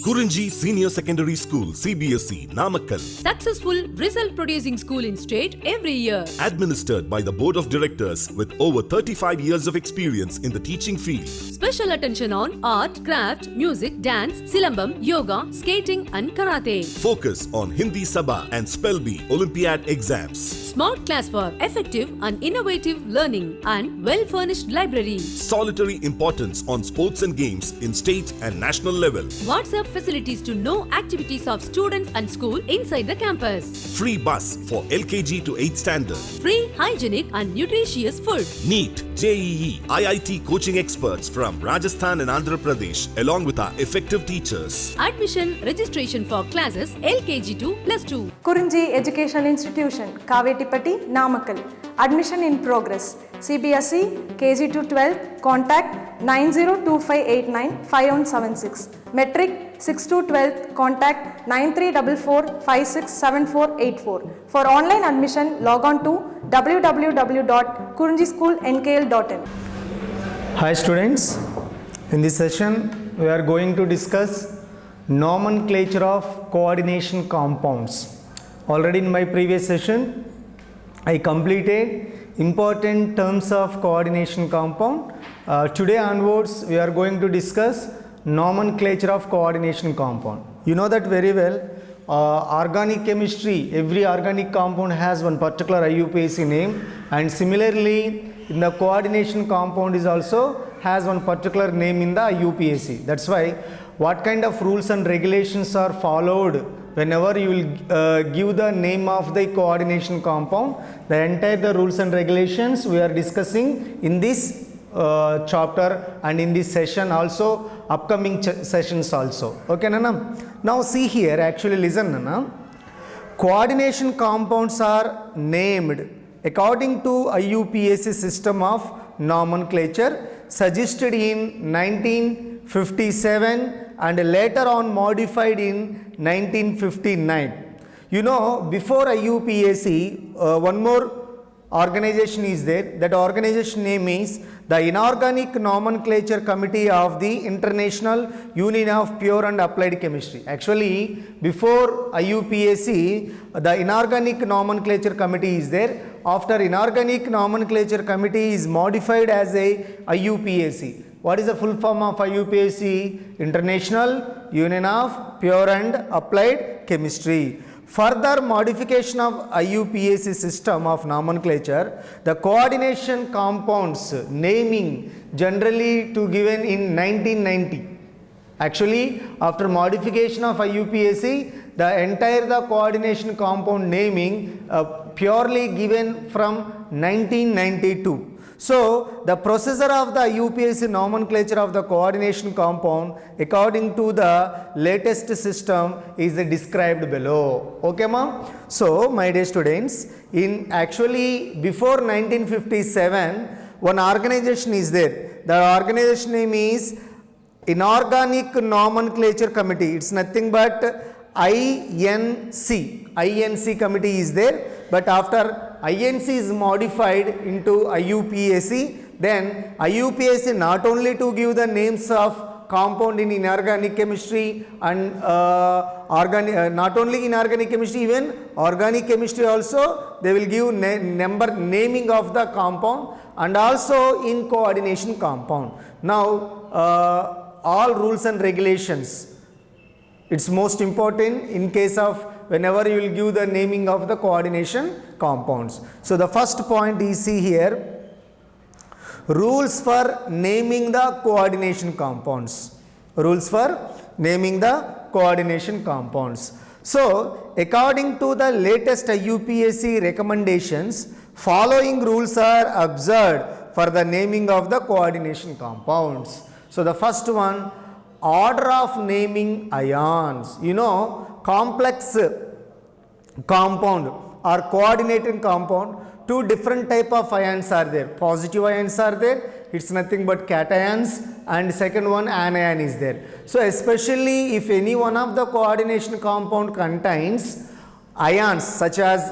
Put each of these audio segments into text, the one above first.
Kurinji Senior Secondary School, CBSE, Namakkal. Successful result producing school in state every year. Administered by the Board of Directors with over 35 years of experience in the teaching field. Special attention on art, craft, music, dance, silambam, yoga, skating and karate. Focus on Hindi Sabha and Spell Bee Olympiad exams. Smart class for effective and innovative learning and well-furnished library. Solitary importance on sports and games in state and national level. WhatsApp facilities to know activities of students and school inside the campus. Free bus for LKG to 8th standard. Free, hygienic and nutritious food. NEET, JEE, IIT coaching experts from Rajasthan and Andhra Pradesh along with our effective teachers. Admission registration for classes LKG to +2. Kurinji Education Institution, Kavetipatti, Namakkal. Admission in progress. CBSE, KG to 12, contact 9025895176. Metric 6 to 12, contact 9344567484. For online admission, log on to www.kurinjischoolnkl.in. Hi students, in this session we are going to discuss nomenclature of coordination compounds. Already in my previous session I completed important terms of coordination compound. Today onwards we are going to discuss nomenclature of coordination compound. You know that very well. Organic chemistry, every organic compound has one particular IUPAC name, and similarly in the coordination compound is also has one particular name in the IUPAC. That's why what kind of rules and regulations are followed whenever you will give the name of the coordination compound, the entire rules and regulations we are discussing in this chapter and in this session, also upcoming sessions also. Okay Nana? Now see here, actually listen Nana. Coordination compounds are named according to IUPAC system of nomenclature suggested in 1957 and later on modified in 1959. You know, before IUPAC, one more organization is there. That organization name is the Inorganic Nomenclature Committee of the International Union of Pure and Applied Chemistry. Actually, before IUPAC, the Inorganic Nomenclature Committee is there. After Inorganic Nomenclature Committee is modified as a IUPAC. What is the full form of IUPAC? International Union of Pure and Applied Chemistry. Further modification of IUPAC system of nomenclature, the coordination compounds naming generally to given in 1990. Actually, after modification of IUPAC, the entire coordination compound naming purely given from 1992. So, the procedure of the IUPAC nomenclature of the coordination compound according to the latest system is described below. Okay ma? So, my dear students, in actually before 1957, one organization is there. The organization name is Inorganic Nomenclature Committee. It's nothing but INC. INC committee is there, but after INC is modified into IUPAC, then IUPAC not only to give the names of compound in inorganic chemistry and not only inorganic chemistry, even organic chemistry also they will give naming of the compound, and also in coordination compound. Now all rules and regulations, it's most important in case of whenever you will give the naming of the coordination compounds. So the first point is, see here, rules for naming the coordination compounds. Rules for naming the coordination compounds. So according to the latest IUPAC recommendations, following rules are observed for the naming of the coordination compounds. So the first one, order of naming ions. You know, complex compound or coordinating compound, two different type of ions are there. Positive ions are there, it's nothing but cations, and second one anion is there. So especially if any one of the coordination compound contains ions such as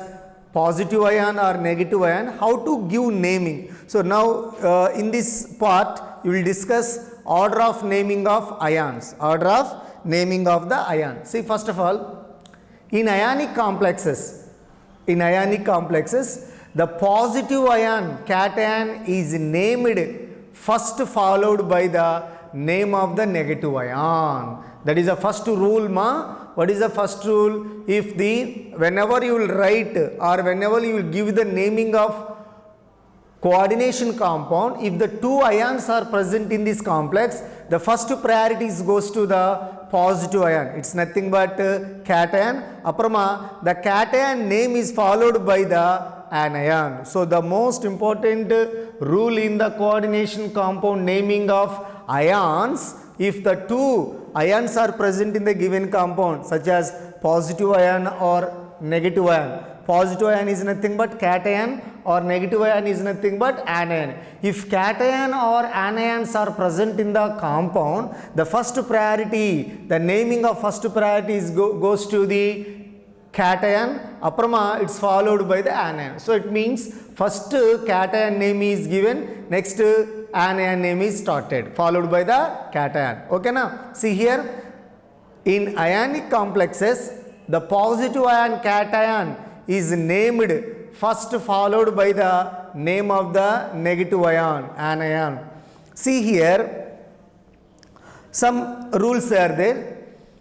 positive ion or negative ion, how to give naming. So now in this part you will discuss order of naming of ions. Order of naming of the ion. See, first of all, in ionic complexes, the positive ion cation is named first, followed by the name of the negative ion. That is the first rule, ma. What is the first rule? If whenever you will write or whenever you will give the naming of coordination compound, if the two ions are present in this complex, the first priority goes to the positive ion. It's nothing but cation. Aprama, the cation name is followed by the anion. So the most important rule in the coordination compound naming of ions, if the two ions are present in the given compound, such as positive ion or negative ion. Positive ion is nothing but cation or negative ion is nothing but anion. If cation or anions are present in the compound, the first priority, the naming of first priority goes to the cation. Aprama, it's followed by the anion. So it means first cation name is given, next anion name is started, followed by the cation. Okay na? See here, in ionic complexes, the positive ion cation is named first, followed by the name of the negative ion, anion. See here, some rules are there.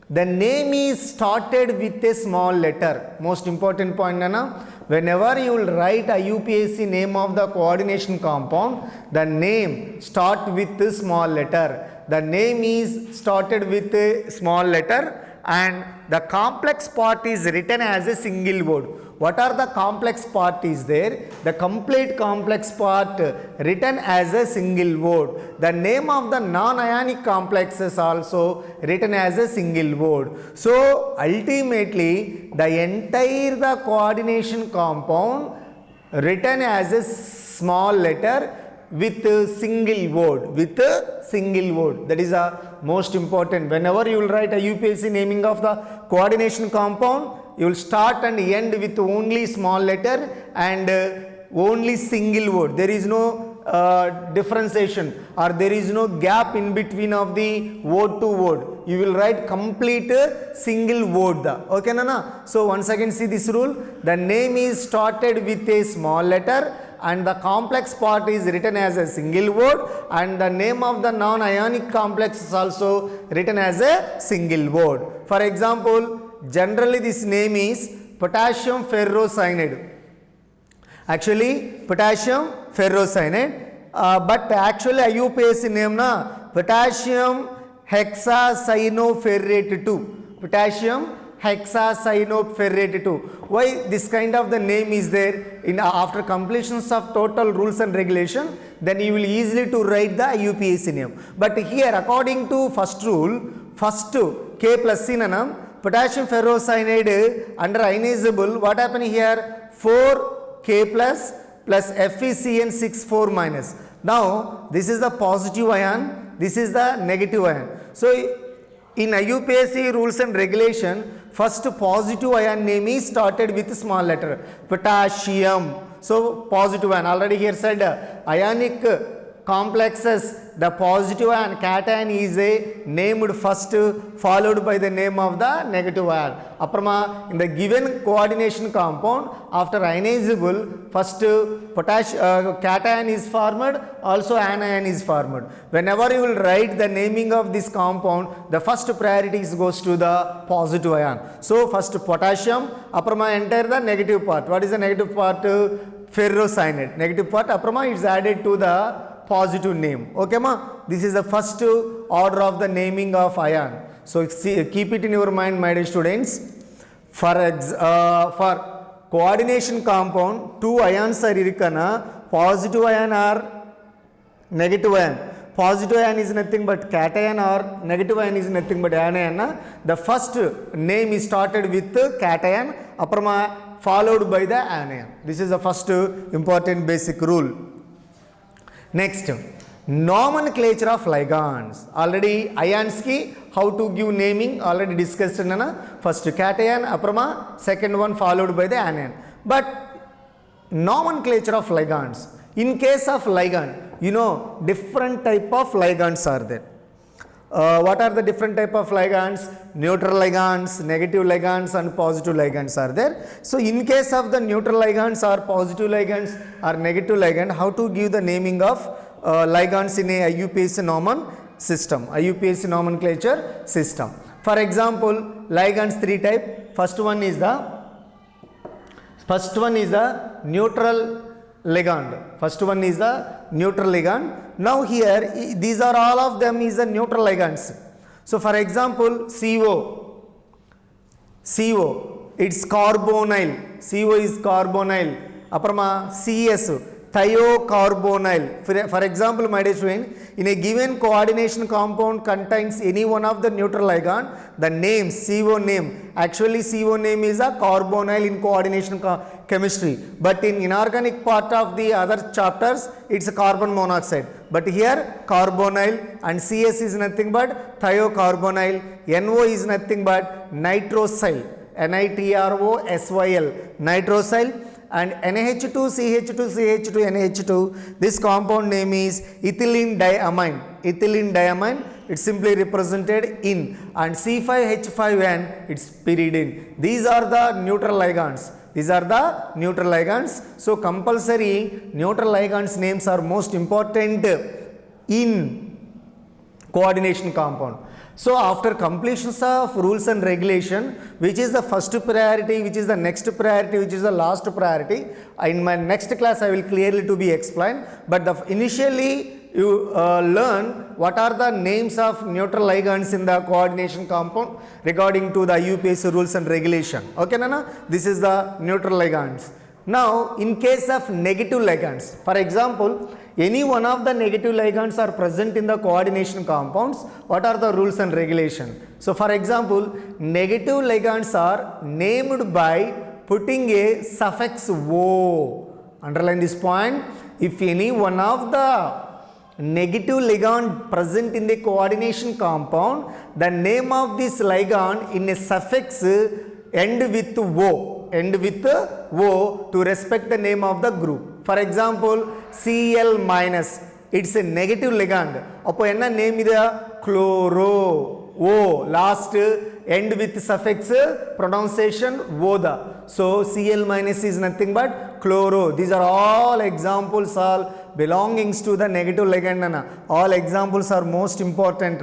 The name is started with a small letter. Most important point, Nana. Whenever you will write IUPAC name of the coordination compound, the name start with a small letter. The name is started with a small letter and the complex part is written as a single word. What are the complex part is there? The complete complex part written as a single word. The name of the non-ionic complex is also written as a single word. So ultimately the entire the coordination compound written as a small letter with a single word, that is a most important. Whenever you will write a UPSC naming of the coordination compound, you will start and end with only small letter and only single word. There is no differentiation or there is no gap in between of the word to word. You will write complete single word. Okay, Nana? So once again see this rule. The name is started with a small letter and the complex part is written as a single word and the name of the non-ionic complex is also written as a single word. For example, generally this name is potassium ferrocyanide. Actually potassium ferrocyanide, but actually IUPAC name na potassium hexacyanoferrate 2. Potassium hexacyanoferrate 2. Why this kind of the name is there? In after completions of total rules and regulation, then you will easily to write the IUPAC name. But here according to first rule, first K plus C nanam, potassium ferrocyanide under ionizable, what happened here? 4K plus FeCN 6,4 minus. Now this is the positive ion, this is the negative ion. So in IUPAC rules and regulation, first positive ion name is started with small letter, potassium. So positive ion, already here said ionic complexes, the positive ion cation is named first, followed by the name of the negative ion. Aprama, in the given coordination compound, after ionizable, first cation is formed, also anion is formed. Whenever you will write the naming of this compound, the first priority goes to the positive ion. So first potassium, aprama enter the negative part. What is the negative part? Ferrocyanide. Negative part, aprama is added to the positive name. Okay ma? This is the first order of the naming of ion. So keep it in your mind, my dear students. For coordination compound, two ions are irikana, positive ion or negative ion. Positive ion is nothing but cation or negative ion is nothing but anion. The first name is started with cation, aprama followed by the anion. This is the first important basic rule. Next, nomenclature of ligands. Already ions ki how to give naming already discussed. First cation, aprama second one followed by the anion. But nomenclature of ligands. In case of ligand, you know different type of ligands are there. What are the different type of ligands? Neutral ligands, negative ligands and positive ligands are there. So in case of the neutral ligands or positive ligands or negative ligand, how to give the naming of ligands in a IUPAC IUPAC nomenclature system. For example, ligands 3 type. First one is the neutral ligand. First one is the neutral ligand. Now here these are all of them is the neutral ligands. So for example, CO, it's carbonyl. CO is carbonyl. Aprama CS, thiocarbonyl. For example, my dear student, in a given coordination compound contains any one of the neutral ligand, the name, CO name, actually CO name is a carbonyl in coordination chemistry, but in inorganic part of the other chapters, it's a carbon monoxide. But here carbonyl and CS is nothing but thiocarbonyl, NO is nothing but nitrosyl, NITROSYL, nitrosyl, and NH2 CH2 CH2 NH2, this compound name is ethylene diamine. It's simply represented in, and C5H5N, it's pyridine. These are the neutral ligands. So compulsory neutral ligands names are most important in coordination compound. So after completion of rules and regulation, which is the first priority, which is the next priority, which is the last priority, in my next class I will clearly to be explained. But initially you learn what are the names of neutral ligands in the coordination compound regarding to the IUPAC rules and regulation. Okay, Nana? This is the neutral ligands. Now, in case of negative ligands, for example, any one of the negative ligands are present in the coordination compounds, what are the rules and regulation? So, for example, negative ligands are named by putting a suffix O. Underline this point. If any one of the negative ligand present in the coordination compound, the name of this ligand in a suffix end with O to respect the name of the group. For example, Cl minus, it's a negative ligand. Appo enna name ida? Chloro. O last end with suffix pronunciation Oda. So Cl minus is nothing but chloro. These are all examples, all belongings to the negative ligand. Nana. All examples are most important.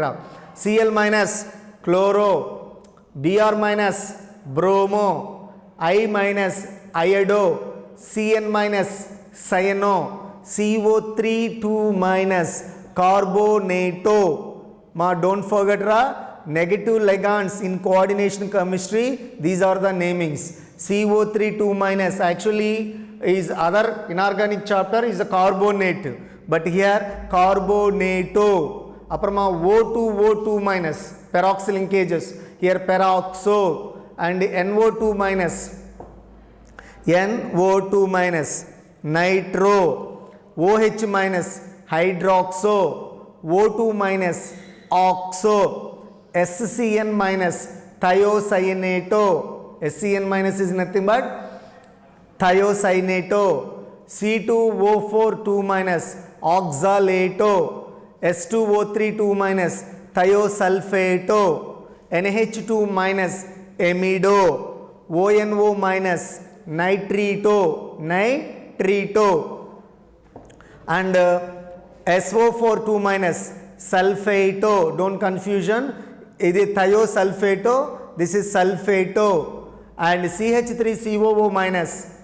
Cl minus chloro, Br minus bromo, I minus iodo, Cn minus cyano, CO3 2 minus carbonato. Ma don't forget negative ligands in coordination chemistry, these are the namings. CO3 2 minus actually is other inorganic chapter is a carbonate, but here carbonato. Aprama O2 minus, peroxy linkages, here peroxo, and NO2 minus nitro, OH minus hydroxo, O2 minus oxo, SCN minus thiocyaneto. SCN minus is nothing but thiocyaneto. C2O4 2 minus oxalato, S2O3 2 minus thiosulfato, NH2 minus amido, ONO minus nitrito, and SO4 2 minus sulfato. Don't confusion, this is thiosulfato, this is sulfato, and CH3COO minus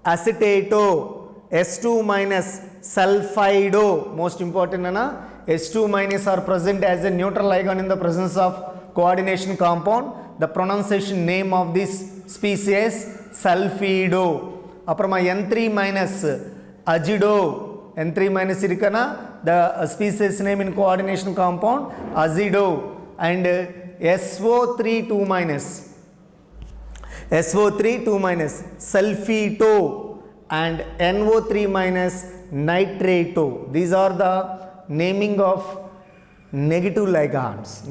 acetato, S2 minus sulfido. Most important, Nana, S2 minus are present as a neutral ligand in the presence of coordination compound. The pronunciation name of this species sulfido. Aprama N3 minus azido, N3 minus irikana, the species name in coordination compound azido, and SO3 2 minus sulfito, and NO3 minus nitrato. These are the naming of negative ligands.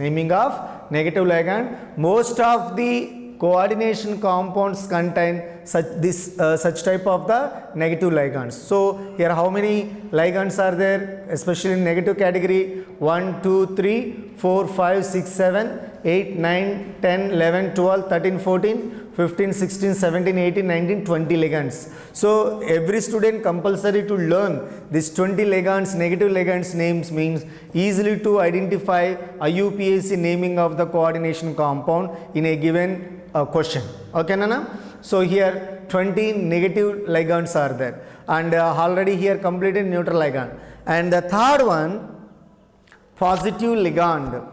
Most of the coordination compounds contain such type of the negative ligands. So here how many ligands are there, especially in negative category? 1 2 3 4 5 6 7 8 9 10 11 12 13 14 15 16 17 18 19 20 ligands. So every student compulsory to learn this 20 ligands, negative ligands names, means easily to identify IUPAC naming of the coordination compound in a given question. Okay nana? So here 20 negative ligands are there, and already here completed neutral ligand. And the third one, positive ligand.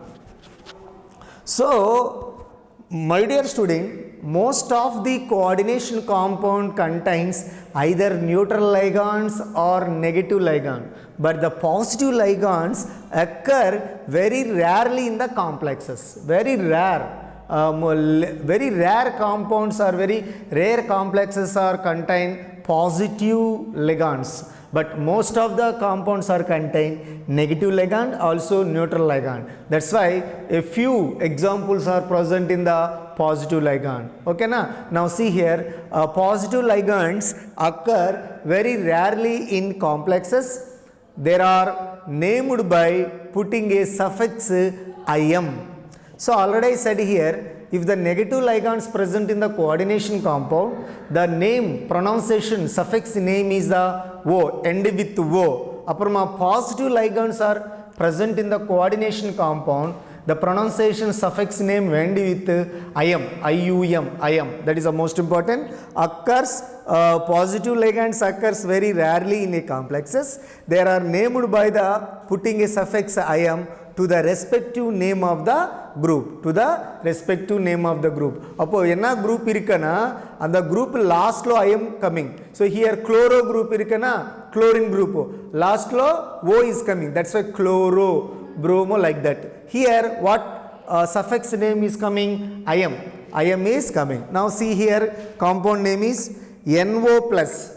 So my dear student, most of the coordination compound contains either neutral ligands or negative ligand, but the positive ligands occur very rarely in the complexes. Very rare. Very rare compounds or very rare complexes are contain positive ligands, but most of the compounds are contain negative ligand, also neutral ligand. That's why a few examples are present in the positive ligand. Okay na? Now see here, positive ligands occur very rarely in complexes. They are named by putting a suffix im. So already I said here, if the negative ligands present in the coordination compound, the name, pronunciation, suffix name is the O, end with O. Apurma positive ligands are present in the coordination compound, the pronunciation suffix name end with IM, IUM, IM. That is the most important. Occurs, positive ligands occurs very rarely in a complexes. They are named by the putting a suffix IM to the respective name of the group, to the respective name of the group. Appo enna group irukana, and the group last lo I am coming. So here chloro group irukana, chlorine group last lo O is coming. That's why chloro, bromo, like that. Here what suffix name is coming? IM. IM is coming. Now see here, compound name is NO plus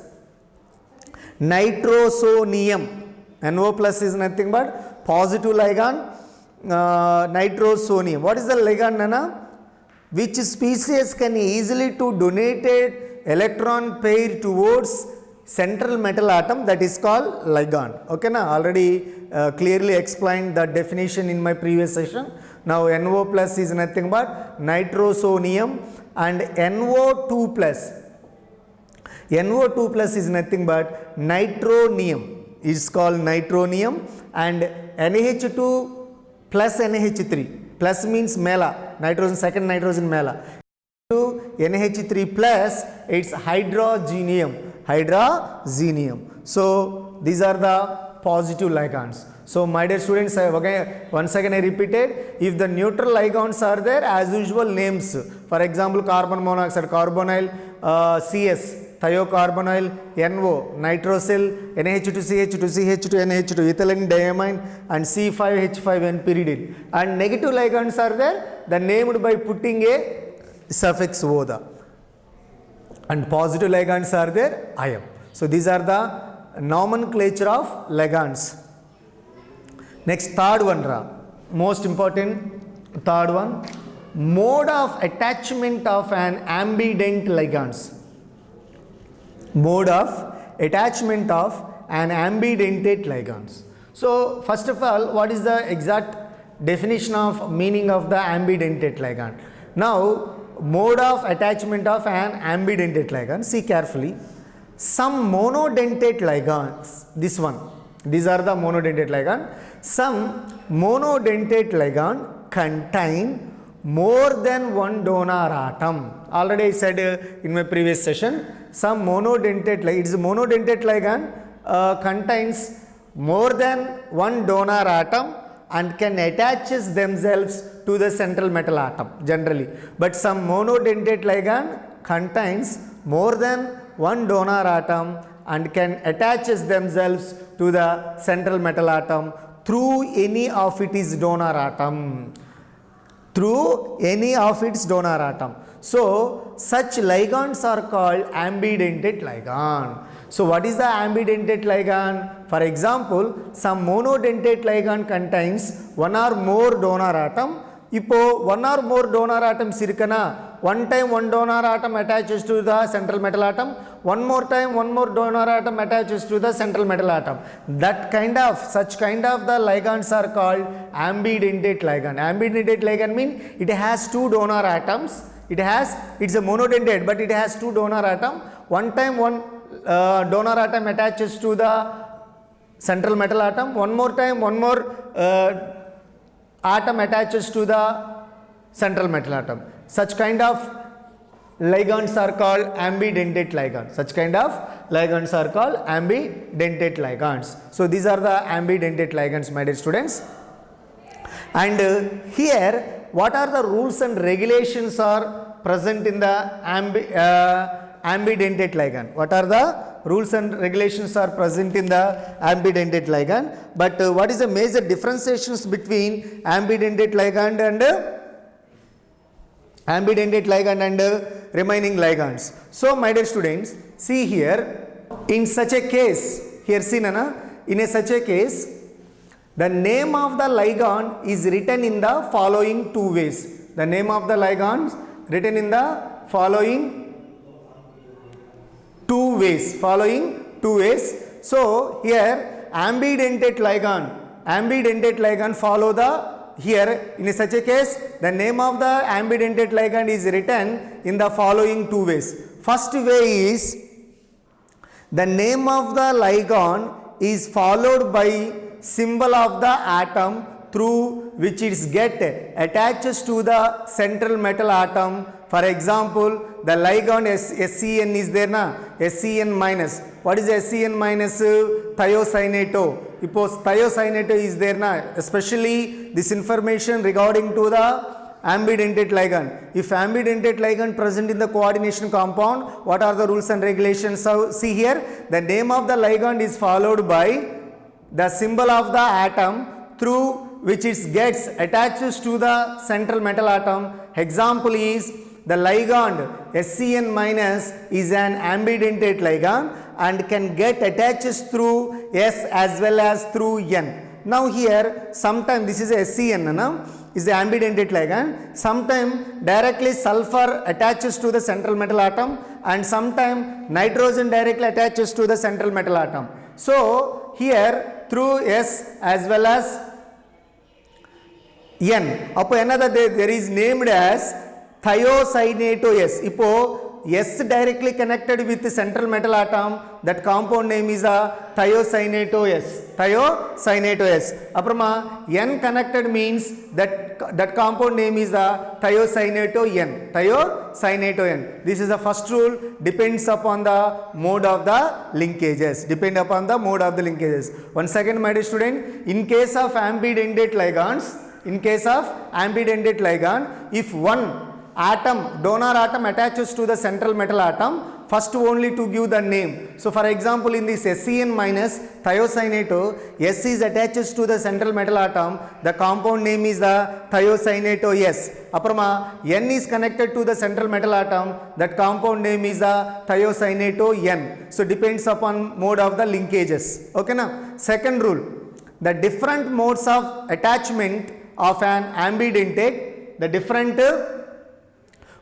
nitrosonium. NO plus is nothing but positive ligand, nitrosonium. What is the ligand, Nana? Which species can easily to donated electron pair towards central metal atom, that is called ligand. Okay na? Already clearly explained the definition in my previous session. Now NO plus is nothing but nitrosonium, and NO2 plus. NO2 plus is nothing but nitronium. It's called nitronium. And NaH2 plus NaH3, plus means mela, nitrogen, second nitrogen mela, to NaH3 plus, it's hydrogenium, hydrogenium. So these are the positive ligands. So my dear students, once again I repeated, if the neutral ligands are there, as usual names, for example carbon monoxide, carbonyl, CS, thiocarbonyl, NO, nitrosyl, NH2CH2, CH2, NH2, ethylene diamine, and C5H5N pyridine. And negative ligands are there, the named by putting a suffix ODA. And positive ligands are there, IM. So these are the nomenclature of ligands. Next, third one, most important, third one, mode of attachment of an ambident ligands. Mode of attachment of an ambidentate ligands. So first of all, what is the exact definition of meaning of the ambidentate ligand? Now mode of attachment of an ambidentate ligand, see carefully. Some monodentate ligands, this one, these are the monodentate ligand. Some monodentate ligand contain more than one donor atom. Already I said in my previous session, some monodentate ligand, it is monodentate ligand contains more than one donor atom and can attach themselves to the central metal atom generally. But some monodentate ligand contains more than one donor atom and can attach themselves to the central metal atom through any of its donor atom. Through any of its donor atom. So such ligands are called ambidentate ligand. So what is the ambidentate ligand? For example, some monodentate ligand contains one or more donor atom. Ipo one or more donor atoms irukana, one time one donor atom attaches to the central metal atom, one more time one more donor atom attaches to the central metal atom. Such kind of the ligands are called ambidentate ligand. Ambidentate ligand means it has two donor atoms. It's a monodentate, but it has two donor atom. One time one donor atom attaches to the central metal atom, one more time one more atom attaches to the central metal atom. Such kind of ligands are called ambidentate ligands. Such kind of ligands are called ambidentate ligands. So these are the ambidentate ligands, my dear students. And here what are the rules and regulations are present in the ambidentate ligand? What are the rules and regulations are present in the ambidentate ligand? But what is the major differentiations between ambidentate ligand and remaining ligands? So my dear students, see here, in such a case, here see Nana, in such a case, the name of the ligand is written in the following two ways. The name of the ligand written in the following two ways. So here ambidentate ligand follow the, here in such a case the name of the ambidentate ligand is written in the following two ways. First way is the name of the ligand is followed by symbol of the atom through which it get attaches to the central metal atom. For example, the ligand SCN is there na, SCN minus. What is SCN minus? Thiocyanato. Suppose thiocyanato is there na, especially this information regarding to the ambidentate ligand. If ambidentate ligand present in the coordination compound, what are the rules and regulations? So see here, the name of the ligand is followed by the symbol of the atom through which it gets attaches to the central metal atom. Example is the ligand SCN minus is an ambidentate ligand and can get attaches through S as well as through N. Now here sometime this is SCN is the ambidentate ligand. Sometime directly sulfur attaches to the central metal atom and sometime nitrogen directly attaches to the central metal atom. So here through S as well as N. Upon another there is named as thiocyanato S. Ipo S directly connected with the central metal atom, that compound name is a thiocyanato S. Aprama N connected means that compound name is a thiocyanato N. This is the first rule, depends upon the mode of the linkages. Once again, my dear student, in case of ambidentate ligand, if one donor atom attaches to the central metal atom, first only to give the name. So for example, in this SCN minus thiocyanato, S is attaches to the central metal atom, the compound name is the thiocyanato S. Aprama N is connected to the central metal atom, that compound name is the thiocyanato N. So depends upon mode of the linkages. Okay na? Second rule, the different modes of attachment of an ambidentate, the different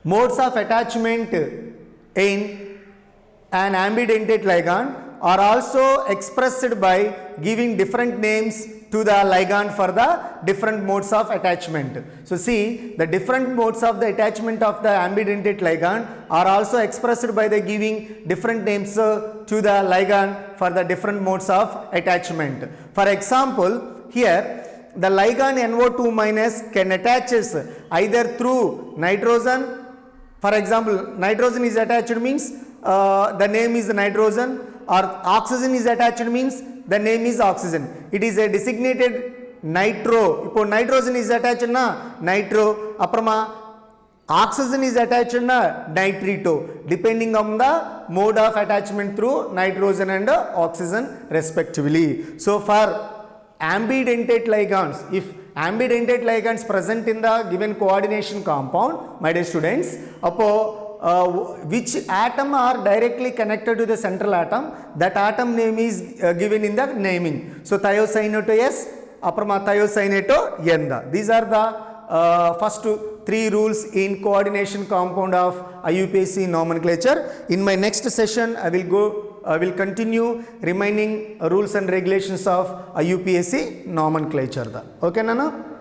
modes of attachment in an ambidentate ligand are also expressed by giving different names to the ligand for the different modes of attachment. So see, the different modes of the attachment of the ambidentate ligand are also expressed by the giving different names to the ligand for the different modes of attachment. For example, here the ligand NO2 minus can attaches either through nitrogen. For example, nitrogen is attached means the name is nitrogen, or oxygen is attached means the name is oxygen. It is a designated nitro. If nitrogen is attached na nitro, aprama oxygen is attached na nitrito, depending on the mode of attachment through nitrogen and oxygen respectively. So for ambidentate ligands, if ambidentate ligands present in the given coordination compound, my dear students, which atom are directly connected to the central atom, that atom name is given in the naming. So thiocyanato S, aprama thiocyanato N. These are the first 3 rules in coordination compound of IUPAC nomenclature. In my next session, I will continue remaining rules and regulations of IUPAC nomenclature. Okay, Nana?